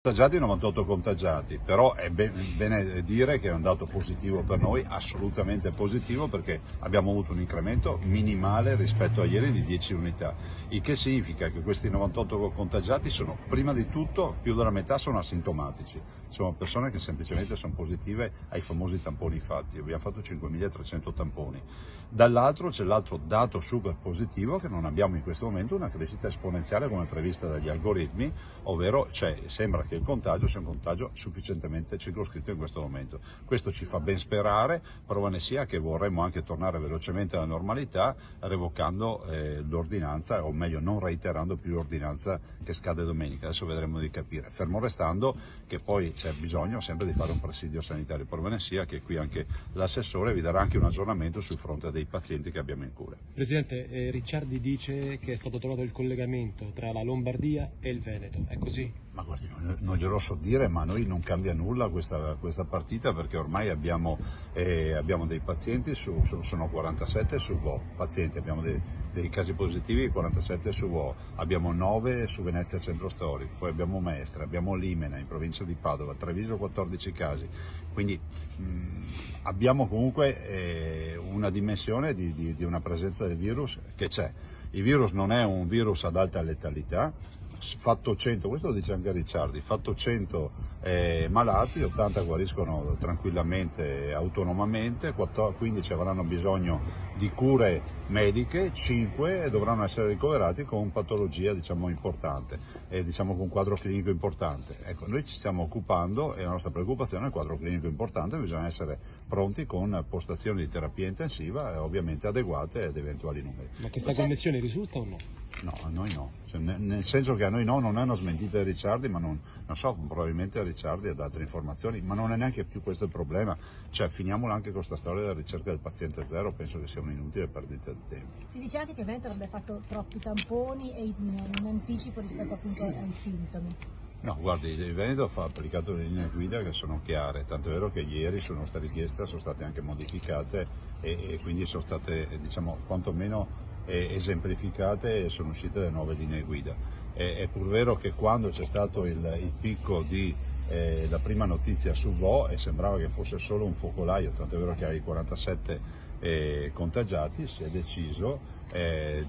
Contagiati 98 contagiati, però è bene dire che è un dato positivo per noi, assolutamente positivo, perché abbiamo avuto un incremento minimale rispetto a ieri di 10 unità, il che significa che questi 98 contagiati sono, prima di tutto, più della metà sono asintomatici, sono persone che semplicemente sono positive ai famosi tamponi fatti, abbiamo fatto 5.300 tamponi. Dall'altro c'è l'altro dato super positivo, che non abbiamo in questo momento una crescita esponenziale come prevista dagli algoritmi, ovvero sembra che il contagio sia un contagio sufficientemente circoscritto in questo momento. Questo ci fa ben sperare, prova ne sia che vorremmo anche tornare velocemente alla normalità revocando l'ordinanza, o meglio non reiterando più l'ordinanza che scade domenica. Adesso vedremo di capire, fermo restando che poi c'è bisogno sempre di fare un presidio sanitario, prova ne sia che qui anche l'assessore vi darà anche un aggiornamento sul fronte dei pazienti che abbiamo in cura. Presidente, Ricciardi dice che è stato trovato il collegamento tra la Lombardia e il Veneto, è così? Ma guardi, non glielo so dire, ma a noi non cambia nulla questa partita, perché ormai abbiamo dei pazienti, sono 47 su Vo, pazienti, abbiamo dei casi positivi, 47 su Vo, abbiamo 9 su Venezia Centro Storico, poi abbiamo Mestre, abbiamo Limena in provincia di Padova, Treviso 14 casi, quindi abbiamo comunque una dimensione di una presenza del virus che c'è. Il virus non è un virus ad alta letalità, fatto 100, questo lo dice anche Ricciardi, fatto 100 malati, 80 guariscono tranquillamente, autonomamente, 15 avranno bisogno di cure mediche, 5 dovranno essere ricoverati con patologia importante, con un quadro clinico importante. Ecco, noi ci stiamo occupando e la nostra preoccupazione è il quadro clinico importante, bisogna essere pronti con postazioni di terapia intensiva ovviamente adeguate ad eventuali numeri. Ma questa connessione risulta o no? No, a noi no, nel senso che a noi no, non è una smentita di Ricciardi, ma non so, probabilmente Ricciardi ha altre informazioni, ma non è neanche più questo il problema, finiamola anche con questa storia della ricerca del paziente zero, penso che sia un'inutile perdita di tempo. Si dice anche che Veneto avrebbe fatto troppi tamponi e in anticipo rispetto appunto ai sintomi. No, guardi, il Veneto ha applicato le linee guida che sono chiare, tanto è vero che ieri su nostra richiesta sono state anche modificate e quindi sono state quantomeno esemplificate e sono uscite le nuove linee guida. È pur vero che quando c'è stato il picco di la prima notizia su Vo e sembrava che fosse solo un focolaio, tanto è vero che ai 47 contagiati si è deciso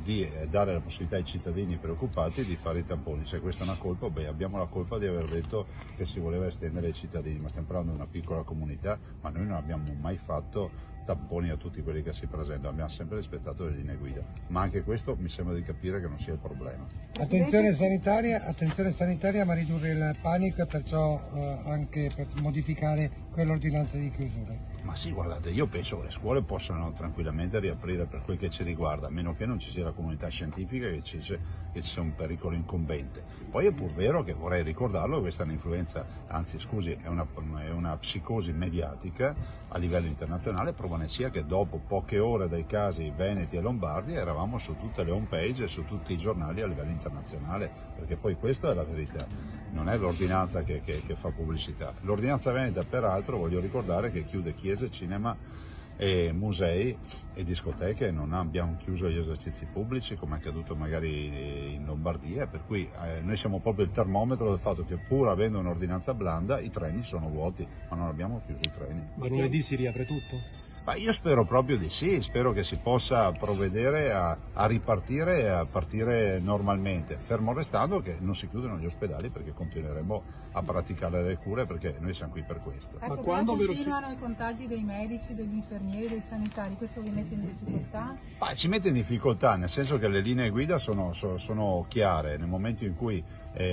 di dare la possibilità ai cittadini preoccupati di fare i tamponi. Se questa è una colpa, abbiamo la colpa di aver detto che si voleva estendere ai cittadini, ma stiamo parlando di una piccola comunità, ma noi non abbiamo mai fatto tamponi a tutti quelli che si presentano, abbiamo sempre rispettato le linee guida, ma anche questo mi sembra di capire che non sia il problema. Attenzione sanitaria, ma ridurre il panico e perciò anche per modificare quell'ordinanza di chiusura. Ma sì, guardate, io penso che le scuole possano tranquillamente riaprire per quel che ci riguarda, a meno che non ci sia la comunità scientifica che ci sia un pericolo incombente. Poi è pur vero che, vorrei ricordarlo, questa è un'influenza, anzi scusi, è una psicosi mediatica a livello internazionale, prova ne sia che dopo poche ore dai casi veneti e lombardi eravamo su tutte le home page e su tutti i giornali a livello internazionale, perché poi questa è la verità, non è l'ordinanza che fa pubblicità. L'ordinanza veneta, peraltro, voglio ricordare che chiude chiese, cinema e musei e discoteche, non abbiamo chiuso gli esercizi pubblici come è accaduto magari in Lombardia, per cui noi siamo proprio il termometro del fatto che pur avendo un'ordinanza blanda i treni sono vuoti, ma non abbiamo chiuso i treni. Ma lunedì si riapre tutto? Ma io spero proprio di sì, spero che si possa provvedere a ripartire e a partire normalmente, fermo restando che non si chiudono gli ospedali, perché continueremo a praticare le cure, perché noi siamo qui per questo. Ecco, ma quando continuano i contagi dei medici, degli infermieri, dei sanitari, questo vi mette in difficoltà? Ma ci mette in difficoltà, nel senso che le linee guida sono chiare, nel momento in cui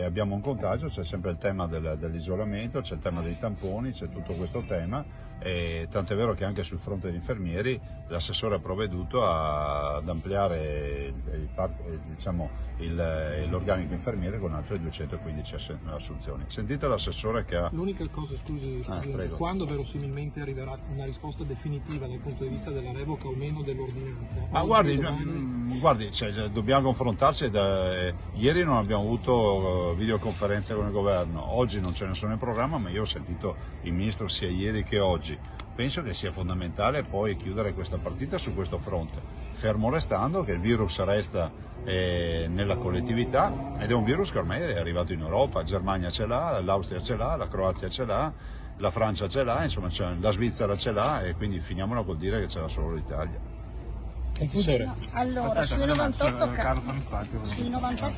abbiamo un contagio c'è sempre il tema dell'isolamento, c'è il tema dei tamponi, c'è tutto questo tema. Tanto è vero che anche sul fronte degli infermieri l'assessore ha provveduto ad ampliare l'organico infermiere con altre 215 assunzioni. Sentite l'assessore che ha... L'unica cosa, scusi, quando verosimilmente arriverà una risposta definitiva dal punto di vista della revoca o meno dell'ordinanza? Ma guardi, dobbiamo confrontarci, ieri non abbiamo avuto videoconferenza con il governo, oggi non ce ne sono in programma, ma io ho sentito il ministro sia ieri che oggi. Penso che sia fondamentale poi chiudere questa partita su questo fronte. fermo restando che il virus resta nella collettività ed è un virus che ormai è arrivato in Europa, la Germania ce l'ha, l'Austria ce l'ha, la Croazia ce l'ha, la Francia ce l'ha, insomma la Svizzera ce l'ha e quindi finiamola col dire che ce l'ha solo l'Italia. Allora, sui 98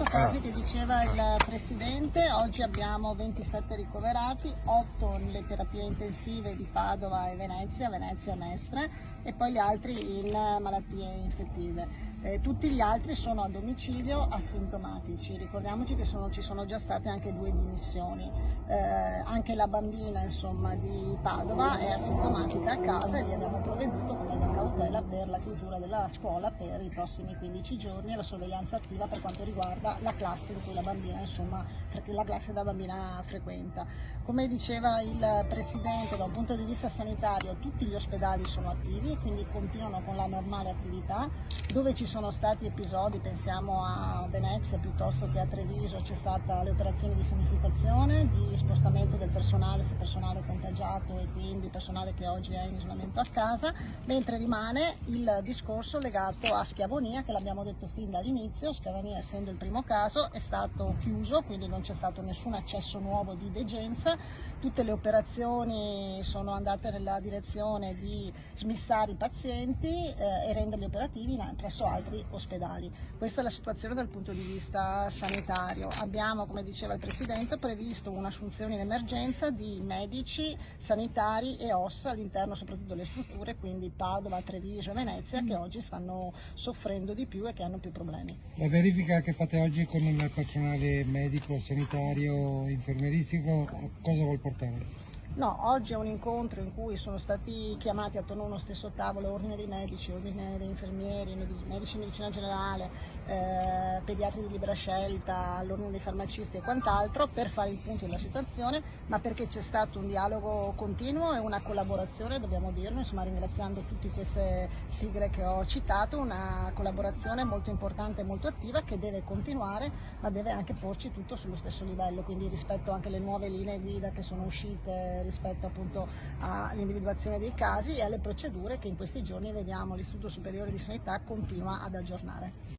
casi che diceva il Presidente, oggi abbiamo 27 ricoverati, 8 nelle terapie intensive di Padova e Venezia e Mestre e poi gli altri in malattie infettive. Tutti gli altri sono a domicilio asintomatici, ricordiamoci che ci sono già state anche 2 dimissioni, anche la bambina insomma, di Padova è asintomatica a casa e gli abbiamo provveduto come da cautela per la chiusura della scuola per i prossimi 15 giorni e la sorveglianza attiva per quanto riguarda la classe in cui la bambina insomma, la classe da bambina frequenta. Come diceva il Presidente, da un punto di vista sanitario tutti gli ospedali sono attivi, quindi continuano con la normale attività. Dove ci sono stati episodi, pensiamo a Venezia piuttosto che a Treviso, c'è stata le operazioni di sanificazione, di spostamento del personale, se personale contagiato e quindi personale che oggi è in isolamento a casa, mentre rimane il discorso legato a Schiavonia, che l'abbiamo detto fin dall'inizio, Schiavonia essendo il primo caso è stato chiuso, quindi non c'è stato nessun accesso nuovo di degenza, tutte le operazioni sono andate nella direzione di smistare i pazienti e renderli operativi presso altri ospedali. Questa è la situazione dal punto di vista sanitario. Abbiamo, come diceva il Presidente, previsto un'assunzione in emergenza di medici, sanitari e OSS all'interno soprattutto delle strutture, quindi Padova, Treviso e Venezia, che oggi stanno soffrendo di più e che hanno più problemi. La verifica che fate oggi con il personale medico, sanitario, infermieristico, cosa vuol portare? No, oggi è un incontro in cui sono stati chiamati attorno a uno stesso tavolo ordine dei medici, ordine dei infermieri, medici di medicina generale, pediatri di libera scelta, l'ordine dei farmacisti e quant'altro per fare il punto della situazione, ma perché c'è stato un dialogo continuo e una collaborazione, dobbiamo dirlo, insomma ringraziando tutte queste sigle che ho citato, una collaborazione molto importante e molto attiva che deve continuare, ma deve anche porci tutto sullo stesso livello, quindi rispetto anche alle nuove linee guida che sono uscite rispetto appunto all'individuazione dei casi e alle procedure che in questi giorni vediamo l'Istituto Superiore di Sanità continua ad aggiornare.